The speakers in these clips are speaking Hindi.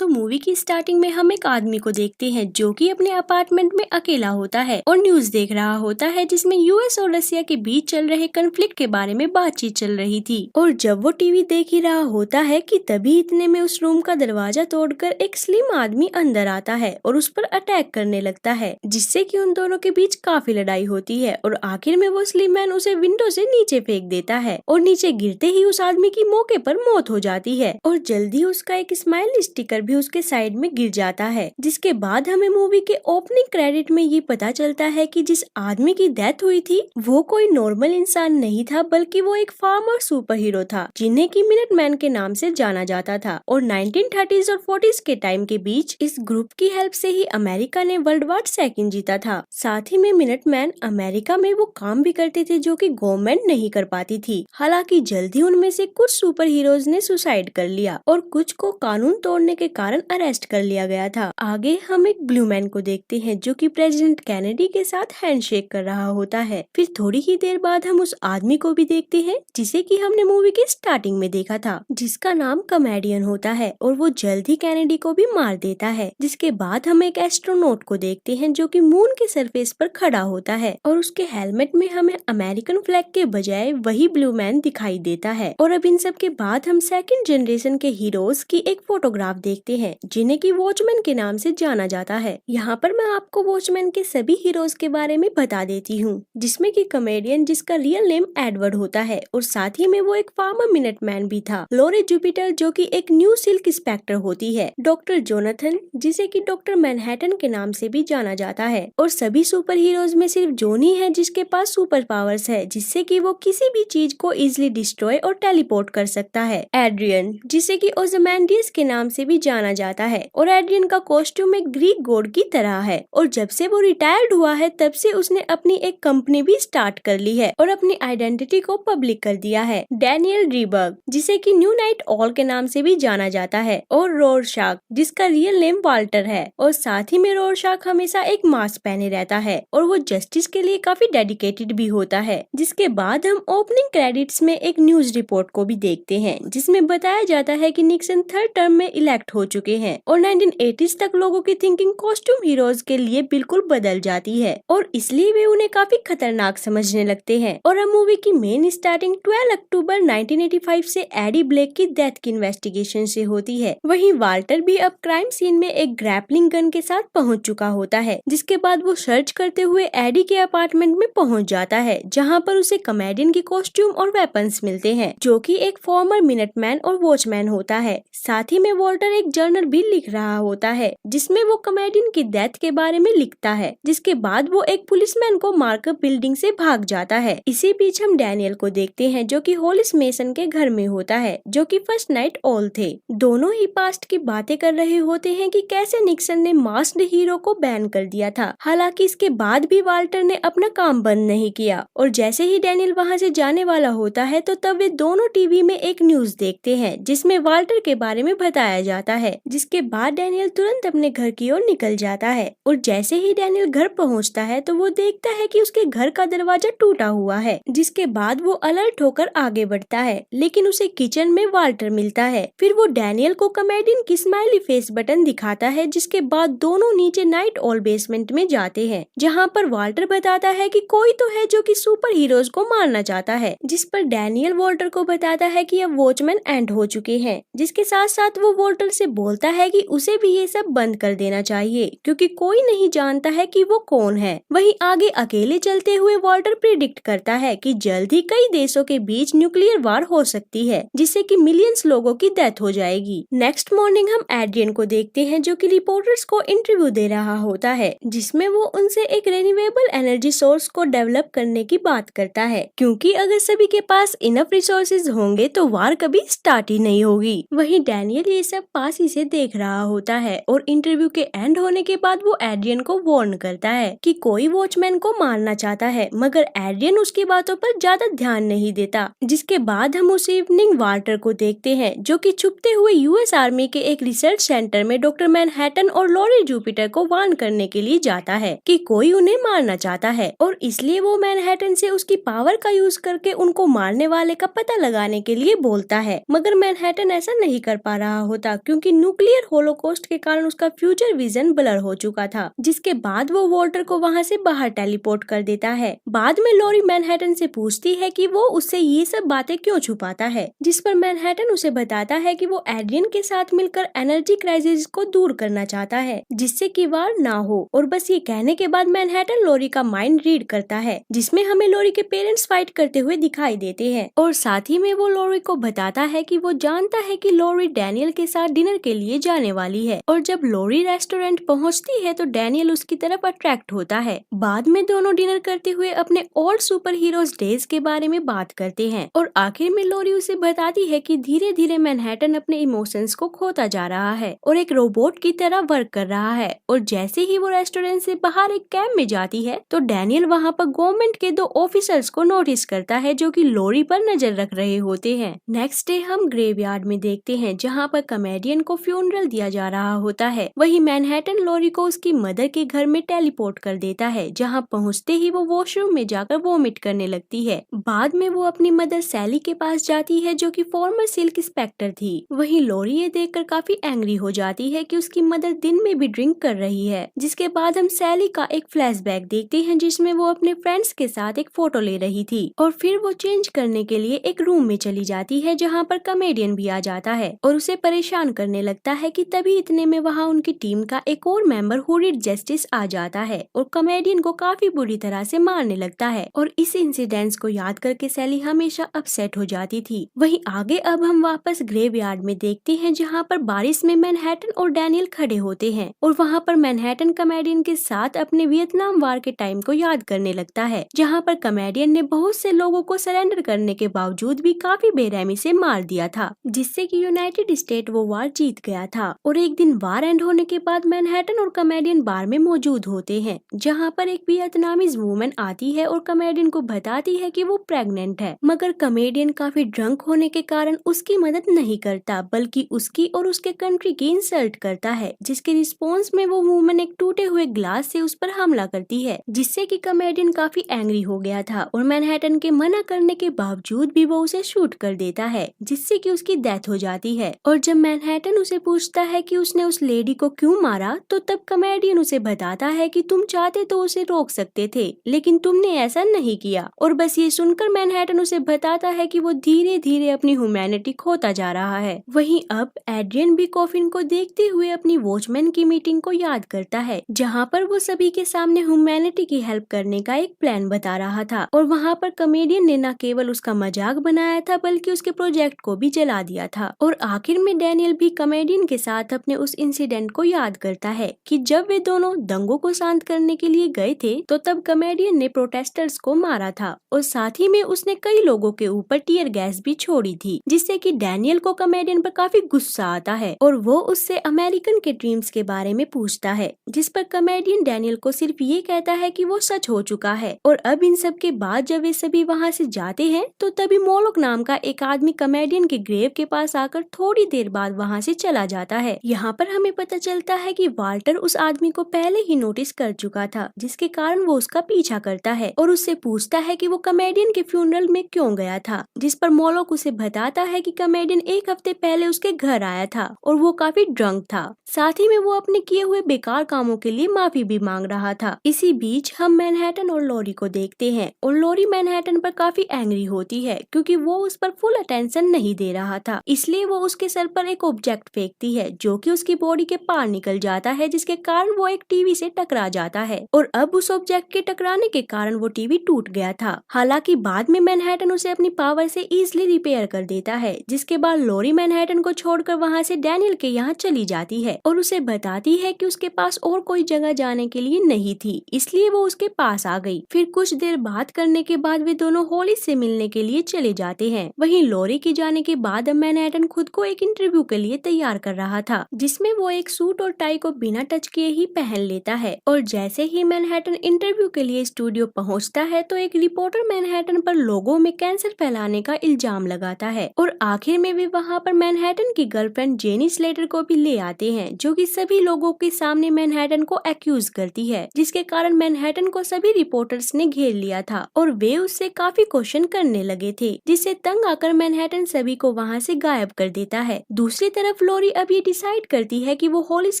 तो मूवी की स्टार्टिंग में हम एक आदमी को देखते हैं जो कि अपने अपार्टमेंट में अकेला होता है और न्यूज देख रहा होता है जिसमें यूएस और रसिया के बीच चल रहे कन्फ्लिक्ट के बारे में बातचीत चल रही थी। और जब वो टीवी देख ही रहा होता है कि तभी इतने में उस रूम का दरवाजा तोड़कर एक स्लिम आदमी अंदर आता है और उस पर अटैक करने लगता है, जिससे कि उन दोनों के बीच काफी लड़ाई होती है और आखिर में वो स्लिम मैन उसे विंडो से नीचे फेंक देता है और नीचे गिरते ही उस आदमी की मौके पर मौत हो जाती है और जल्दी उसका एक स्माइल स्टिकर भी उसके साइड में गिर जाता है। जिसके बाद हमें मूवी के ओपनिंग क्रेडिट में ये पता चलता है कि जिस आदमी की डेथ हुई थी वो कोई नॉर्मल इंसान नहीं था, बल्कि वो एक फार्मर सुपर हीरो था जिन्हें की मिनट मैन के नाम से जाना जाता था। और 1930s और 40s के टाइम के बीच इस ग्रुप की हेल्प से ही अमेरिका ने वर्ल्ड वॉर सेकंड जीता था। साथ ही में मिनट मैन अमेरिका में वो काम भी करते थे जो कि गवर्नमेंट नहीं कर पाती थी। हालांकि जल्दी उनमें से कुछ सुपर हीरोज ने सुसाइड कर लिया और कुछ को कानून तोड़ने के कारण अरेस्ट कर लिया गया था। आगे हम एक ब्लू मैन को देखते हैं जो कि प्रेसिडेंट कैनेडी के साथ हैंडशेक कर रहा होता है। फिर थोड़ी ही देर बाद हम उस आदमी को भी देखते हैं जिसे कि हमने मूवी के स्टार्टिंग में देखा था, जिसका नाम कमेडियन होता है और वो जल्द ही कैनेडी को भी मार देता है। जिसके बाद हम एक एस्ट्रोनॉट को देखते हैं जो कि मून के सरफेस पर खड़ा होता है और उसके हेलमेट में हमें अमेरिकन फ्लैग के बजाय वही ब्लू मैन दिखाई देता है। और अब इन सब के बाद हम सेकंड जनरेशन के हीरोज की एक फोटोग्राफ देखते हैं जिन्हें की वॉचमैन के नाम से जाना जाता है। यहाँ पर मैं आपको वॉचमैन के सभी हीरोज के बारे में बता देती हूँ, जिसमें कि कमेडियन जिसका रियल नेम एडवर्ड होता है और साथ ही में वो एक फार्मर मिनट मैन भी था, लोरे जुपिटर जो कि एक न्यू सिल्क इंस्पेक्टर होती है, डॉक्टर जोनाथन जिसे कि डॉक्टर मैनहट्टन के नाम से भी जाना जाता है। और सभी सुपर हीरोज में सिर्फ जोनी है जिसके पास सुपर पावर्स है जिससे कि वो किसी भी चीज को इजिली डिस्ट्रॉय और टेलीपोर्ट कर सकता है। एड्रियन जिसे कि ओज़मांडियस के नाम से भी जाना जाता है और एड्रियन का कॉस्ट्यूम एक ग्रीक गॉड की तरह है और जब से वो रिटायर्ड हुआ है तब से उसने अपनी एक कंपनी भी स्टार्ट कर ली है और अपनी आइडेंटिटी को पब्लिक कर दिया है। डैनियल रीबर्ग जिसे कि न्यू नाइट ऑल के नाम से भी जाना जाता है और रोरशाक जिसका रियल नेम वाल्टर है। और साथ ही में रोरशाक हमेशा एक मास्क पहने रहता है और वो जस्टिस के लिए काफी डेडिकेटेड भी होता है। जिसके बाद हम ओपनिंग क्रेडिट्स में एक न्यूज रिपोर्ट को भी देखते हैं जिसमें बताया जाता है कि निक्सन थर्ड टर्म में इलेक्ट हो चुके हैं और 1980s तक लोगों की थिंकिंग कॉस्ट्यूम हीरोज के लिए बिल्कुल बदल जाती है और इसलिए वे उन्हें काफी खतरनाक समझने लगते हैं। और अब मूवी की मेन स्टार्टिंग 12 अक्टूबर 1985 से एडी ब्लेक की डेथ की इन्वेस्टिगेशन से होती है। वहीं वाल्टर भी अब क्राइम सीन में एक ग्रैपलिंग गन के साथ पहुंच चुका होता है। जिसके बाद वो सर्च करते हुए एडी के अपार्टमेंट में पहुंच जाता है जहां पर उसे कमेडियन की कॉस्ट्यूम और वेपन्स मिलते हैं जो कि एक फॉर्मर मिनटमैन और वॉचमैन होता है। साथ ही में वॉल्टर एक जर्नल भी लिख रहा होता है जिसमें वो कमेडियन की डेथ के बारे में लिखता है। जिसके बाद वो एक पुलिसमैन को मारकर बिल्डिंग से भाग जाता है। इसी बीच हम डैनियल को देखते हैं जो कि होलिस मेसन के घर में होता है जो कि फर्स्ट नाइट ऑल थे। दोनों ही पास्ट की बातें कर रहे होते हैं कि कैसे निक्सन ने मास्क्ड हीरो को बैन कर दिया था। हालांकि इसके बाद भी वाल्टर ने अपना काम बंद नहीं किया और जैसे ही डैनियल वहां से जाने वाला होता है तो तब वे दोनों टीवी में एक न्यूज देखते हैं जिसमें वाल्टर के बारे में बताया जाता है। जिसके बाद डैनियल तुरंत अपने घर की ओर निकल जाता है और जैसे ही डैनियल घर पहुंचता है तो वो देखता है कि उसके घर का दरवाजा टूटा हुआ है। जिसके बाद वो अलर्ट होकर आगे बढ़ता है लेकिन उसे किचन में वाल्टर मिलता है। फिर वो डैनियल को कमेडियन की स्माइली फेस बटन दिखाता है। जिसके बाद दोनों नीचे नाइट ऑल बेसमेंट में जाते हैं जहाँ पर वाल्टर बताता है कि कोई तो है जो कि सुपर हीरोज को मारना चाहता है। जिस पर डैनियल वॉल्टर को बताता है कि अब वॉचमैन एंड हो चुके हैं। जिसके साथ साथ वो वॉल्टर से बोलता है कि उसे भी ये सब बंद कर देना चाहिए क्योंकि कोई नहीं जानता है कि वो कौन है। वहीं आगे अकेले चलते हुए वॉल्टर प्रिडिक्ट करता है कि जल्द ही कई देशों के बीच न्यूक्लियर वार हो सकती है जिससे कि मिलियंस लोगों की डेथ हो जाएगी। नेक्स्ट मॉर्निंग हम एड्रियन को देखते हैं जो कि रिपोर्टर्स को इंटरव्यू दे रहा होता है जिसमें वो उनसे एक रिन्यूएबल एनर्जी सोर्स को डेवलप करने की बात करता है क्योंकि अगर सभी के पास इनफ रिसोर्सेज होंगे तो वार कभी स्टार्ट ही नहीं होगी। वहीं डैनियल ये सब पास ही से देख रहा होता है और इंटरव्यू के एंड होने के बाद वो एड्रियन को वार्न करता है कि कोई वॉचमैन को मारना चाहता है मगर एड्रियन उसकी बातों पर ज्यादा ध्यान नहीं देता। जिसके बाद हम उस इवनिंग वाल्टर को देखते हैं जो कि छुपते हुए यूएस आर्मी के एक रिसर्च सेंटर में डॉक्टर मैनहट्टन और लॉरी जुपिटर को वार्न करने के लिए जाता है कि कोई उन्हें मारना चाहता है और इसलिए वो मैनहट्टन से उसकी पावर का यूज करके उनको मारने वाले का पता लगाने के लिए बोलता है। मगर मैनहट्टन ऐसा नहीं कर पा रहा होता क्योंकि क्योंकि न्यूक्लियर होलोकॉस्ट के कारण उसका फ्यूचर विजन ब्लर हो चुका था, जिसके बाद वो वॉल्टर को वहाँ से बाहर टेलीपोर्ट कर देता है। बाद में लॉरी मैनहट्टन से पूछती है कि वो उससे ये सब बातें क्यों छुपाता है, जिस पर मैनहट्टन उसे बताता है कि वो एड्रियन के साथ मिलकर एनर्जी क्राइसिस को दूर करना चाहता है, जिससे कि वार ना हो। और बस ये कहने के बाद मैनहट्टन लॉरी का माइंड रीड करता है, जिसमें हमें लॉरी के पेरेंट्स फाइट करते हुए दिखाई देते हैं। और साथ ही में वो लॉरी को बताता है कि वो जानता है कि लॉरी डैनियल के साथ डिनर के लिए जाने वाली है। और जब लॉरी रेस्टोरेंट पहुंचती है तो डैनियल उसकी तरफ अट्रैक्ट होता है। बाद में दोनों डिनर करते हुए अपने ओल्ड सुपर हीरोज डेज के बारे में बात करते हैं और आखिर में लॉरी उसे बताती है कि धीरे धीरे मैनहट्टन अपने इमोशंस को खोता जा रहा है और एक रोबोट की तरह वर्क कर रहा है। और जैसे ही वो रेस्टोरेंट से बाहर एक कैंप में जाती है तो डैनियल वहाँ पर गवर्नमेंट के 2 ऑफिसर्स को नोटिस करता है जो कि लॉरी पर नजर रख रहे होते हैं। नेक्स्ट डे हम ग्रेवयार्ड में देखते हैं जहाँ पर कॉमेडियन को फ्यूनरल दिया जा रहा होता है। वही मैनहट्टन लॉरी को उसकी मदर के घर में टेलीपोर्ट कर देता है, जहाँ पहुँचते ही वो वॉशरूम में जाकर वॉमिट करने लगती है। बाद में वो अपनी मदर सैली के पास जाती है जो कि फॉर्मर सिल्क इंस्पेक्टर थी। वहीं लॉरी ये देखकर काफी एंग्री हो जाती है कि उसकी मदर दिन में भी ड्रिंक कर रही है। जिसके बाद हम सैली का एक फ्लैशबैक देखते हैं जिसमें वो अपने फ्रेंड्स के साथ एक फोटो ले रही थी और फिर वो चेंज करने के लिए एक रूम में चली जाती है जहाँ पर कॉमेडियन भी आ जाता है और उसे परेशान करने लगता है कि तभी इतने में वहाँ उनकी टीम का एक और मेंबर हुरिड जस्टिस आ जाता है और कॉमेडियन को काफी बुरी तरह से मारने लगता है। और इस इंसिडेंट्स को याद करके सैली हमेशा अपसेट हो जाती थी। वहीं आगे अब हम वापस ग्रेवयार्ड में देखते हैं जहाँ पर बारिश में मैनहट्टन और डैनियल खड़े होते हैं और वहाँ पर मैनहट्टन कॉमेडियन के साथ अपने वियतनाम वार के टाइम को याद करने लगता है, जहाँ पर कॉमेडियन ने बहुत से लोगों को सरेंडर करने के बावजूद भी काफी बेरहमी से मार दिया था, जिससे कि यूनाइटेड स्टेट वो वार जीत गया था। और एक दिन वार एंड होने के बाद मैनहट्टन और कॉमेडियन बार में मौजूद होते हैं जहाँ पर एक वियतनामीज वुमेन आती है और कॉमेडियन को बताती है कि वो प्रेग्नेंट है, मगर कॉमेडियन काफी ड्रंक होने के कारण उसकी मदद नहीं करता बल्कि उसकी और उसके कंट्री की इंसल्ट करता है, जिसके रिस्पॉन्स में वो वुमेन एक टूटे हुए ग्लास से उस पर हमला करती है, जिससे कि कॉमेडियन काफी एंग्री हो गया था और मैनहट्टन के मना करने के बावजूद भी वो उसे शूट कर देता है, जिससे कि उसकी डेथ हो जाती है। और जब मैनहट्टन उसे पूछता है कि उसने उस लेडी को क्यों मारा तो तब कॉमेडियन उसे बताता है कि तुम चाहते तो उसे रोक सकते थे लेकिन तुमने ऐसा नहीं किया। और बस ये सुनकर मैनहट्टन उसे बताता है कि वो धीरे धीरे अपनी ह्यूमैनिटी खोता जा रहा है। वहीं अब एड्रियन भी कॉफिन को देखते हुए अपनी वॉचमैन की मीटिंग को याद करता है जहाँ पर वो सभी के सामने ह्यूमैनिटी की हेल्प करने का एक प्लान बता रहा था और वहाँ पर कॉमेडियन ने न केवल उसका मजाक बनाया था बल्कि उसके प्रोजेक्ट को भी जला दिया था। और आखिर में डैनियल भी कॉमेडियन के साथ अपने उस इंसिडेंट को याद करता है कि जब वे दोनों दंगों को शांत करने के लिए गए थे तो तब कॉमेडियन ने प्रोटेस्टर्स को मारा था और साथ ही में उसने कई लोगों के ऊपर टीयर गैस भी छोड़ी थी, जिससे कि डैनियल को कॉमेडियन पर काफी गुस्सा आता है और वो उससे अमेरिकन के ड्रीम्स के बारे में पूछता है, जिस पर कॉमेडियन डैनियल को सिर्फ ये कहता है कि वो सच हो चुका है। और अब इन सब के बाद जब वे सभी वहाँ से जाते हैं तो तभी मोलोक नाम का एक आदमी कॉमेडियन के ग्रेव के पास आकर थोड़ी देर बाद वहाँ से चला जाता है। यहाँ पर हमें पता चलता है कि वाल्टर उस आदमी को पहले ही नोटिस कर चुका था, जिसके कारण वो उसका पीछा करता है और उससे पूछता है कि वो कॉमेडियन के फ्यूनरल में क्यों गया था, जिस पर मोलोक उसे बताता है कि कॉमेडियन एक हफ्ते पहले उसके घर आया था और वो काफी ड्रंक था, साथ ही में वो अपने किए हुए बेकार कामों के लिए माफी भी मांग रहा था। इसी बीच हम मैनहट्टन और लॉरी को देखते हैं और लॉरी मैनहट्टन पर काफी एंग्री होती है क्योंकि वो उस पर फुल अटेंशन नहीं दे रहा था, इसलिए वो उसके सर पर एक ऑब्जेक्ट फेंकती है जो कि उसकी बॉडी के पार निकल जाता है, जिसके कारण वो एक टीवी से टकरा जाता है और अब उस ऑब्जेक्ट के टकराने के कारण वो टीवी टूट गया था। हालांकि बाद में मैनहट्टन उसे अपनी पावर से इजीली रिपेयर कर देता है, जिसके बाद लॉरी मैनहट्टन को छोड़कर वहाँ से डैनियल के यहाँ चली जाती है और उसे बताती है कि उसके पास और कोई जगह जाने के लिए नहीं थी, इसलिए वो उसके पास आ गई। फिर कुछ देर बात करने के बाद वे दोनों होली से मिलने के लिए चले जाते हैं। वहीं लॉरी के जाने के बाद अब मैनहट्टन खुद को एक इंटरव्यू के लिए तैयार कर रहा था, जिसमें वो एक सूट और टाई को बिना टच किए ही पहन लेता है। और जैसे ही मैनहट्टन इंटरव्यू के लिए स्टूडियो पहुंचता है तो एक रिपोर्टर मैनहट्टन पर लोगों में कैंसर फैलाने का इल्जाम लगाता है और आखिर में वे वहां पर मैनहट्टन की गर्लफ्रेंड जेनी स्लेटर को भी ले आते हैं, जो कि सभी लोगों के सामने मैनहट्टन को एक्यूज करती है, जिसके कारण मैनहट्टन को सभी रिपोर्टर्स ने घेर लिया था और वे उससे काफी क्वेश्चन करने लगे थे, जिससे तंग आकर मैनहट्टन सभी को वहां से गायब कर देता है। दूसरी तरफ लोरी अब ये डिसाइड करती है कि वो होलिस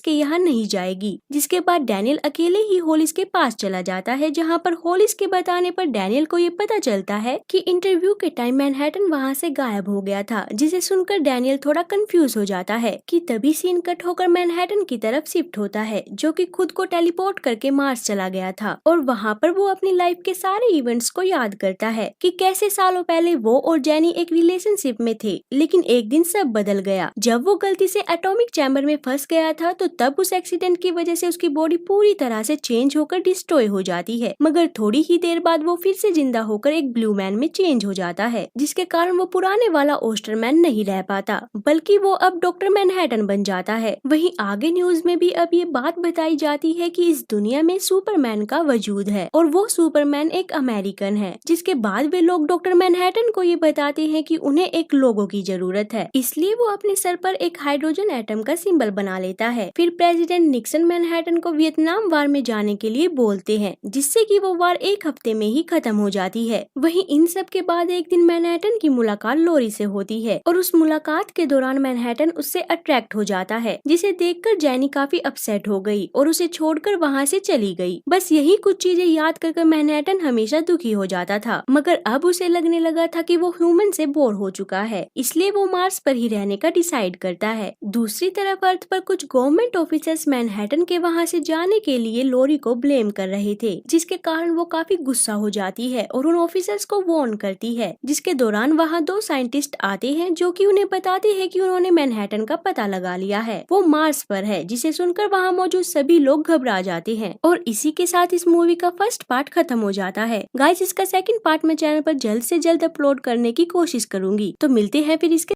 के यहाँ नहीं जाएगी, जिसके बाद डैनियल अकेले ही होलिस के पास चला जाता है, जहाँ पर होलिस के बताने पर डैनियल को ये पता चलता है कि इंटरव्यू के टाइम मैनहट्टन वहाँ से गायब हो गया था, जिसे सुनकर डैनियल थोड़ा कंफ्यूज हो जाता है कि तभी सीन कट होकर मैनहट्टन की तरफ शिफ्ट होता है, जो कि खुद को टेलीपोर्ट करके मार्स चला गया था और वहाँ पर वो अपनी लाइफ के सारे इवेंट्स को याद करता है कि कैसे सालों पहले वो और जेनी एक रिलेशनशिप में थे, लेकिन एक दिन सब बदल गया जब वो गलती से एटॉमिक चैम्बर में फंस गया था। तो तब उस एक्सीडेंट की वजह से उसकी बॉडी पूरी तरह से चेंज होकर डिस्ट्रॉय हो जाती है, मगर थोड़ी ही देर बाद वो फिर से जिंदा होकर एक ब्लू मैन में चेंज हो जाता है, जिसके कारण वो पुराने वाला ओस्टरमैन नहीं रह पाता, बल्कि वो अब डॉक्टर मैनहट्टन बन जाता है। वहीं आगे न्यूज में भी अब ये बात बताई जाती है कि इस दुनिया में सुपरमैन का वजूद है और वो सुपरमैन एक अमेरिकन है, जिसके बाद वे लोग डॉक्टर मैनहट्टन को ये बताते हैं कि उन्हें एक लोगो की जरूरत है, इसलिए वो अपने सर पर एक हाइड्रोजन एटम का सिंबल बना लेता है। फिर प्रेसिडेंट निक्सन मैनहट्टन को वियतनाम वार में जाने के लिए बोलते हैं, जिससे कि वो वार एक हफ्ते में ही खत्म हो जाती है। वहीं इन सब के बाद एक दिन मैनहट्टन की मुलाकात लोरी से होती है और उस मुलाकात के दौरान मैनहट्टन उससे अट्रैक्ट हो जाता है, जिसे देखकर जेनी काफी अपसेट हो गई और उसे छोड़कर वहाँ से चली गई। बस यही कुछ चीजें याद कर मैनहट्टन हमेशा दुखी हो जाता था, मगर अब उसे लगने लगा था कि वो ह्यूमन से बोर हो चुका है, इसलिए वो मार्स पर ही रहने का डिसाइड करता है। दूसरी तरफ अर्थ पर कुछ गवर्नमेंट ऑफिसर्स मैनहट्टन के वहाँ से जाने के लिए लोरी को ब्लेम कर रहे थे, जिसके कारण वो काफी गुस्सा हो जाती है और उन ऑफिसर्स को वार्न करती है, जिसके दौरान वहाँ 2 साइंटिस्ट आते हैं जो कि उन्हें बताते हैं कि उन्होंने मैनहट्टन का पता लगा लिया है, वो मार्स पर है, जिसे सुनकर वहाँ मौजूद सभी लोग घबरा जाते हैं। और इसी के साथ इस मूवी का फर्स्ट पार्ट खत्म हो जाता है। गाइस, इसका सेकंड पार्ट मैं चैनल पर जल्द से जल्द अपलोड करने की कोशिश करूंगी, तो मिलते हैं फिर इसके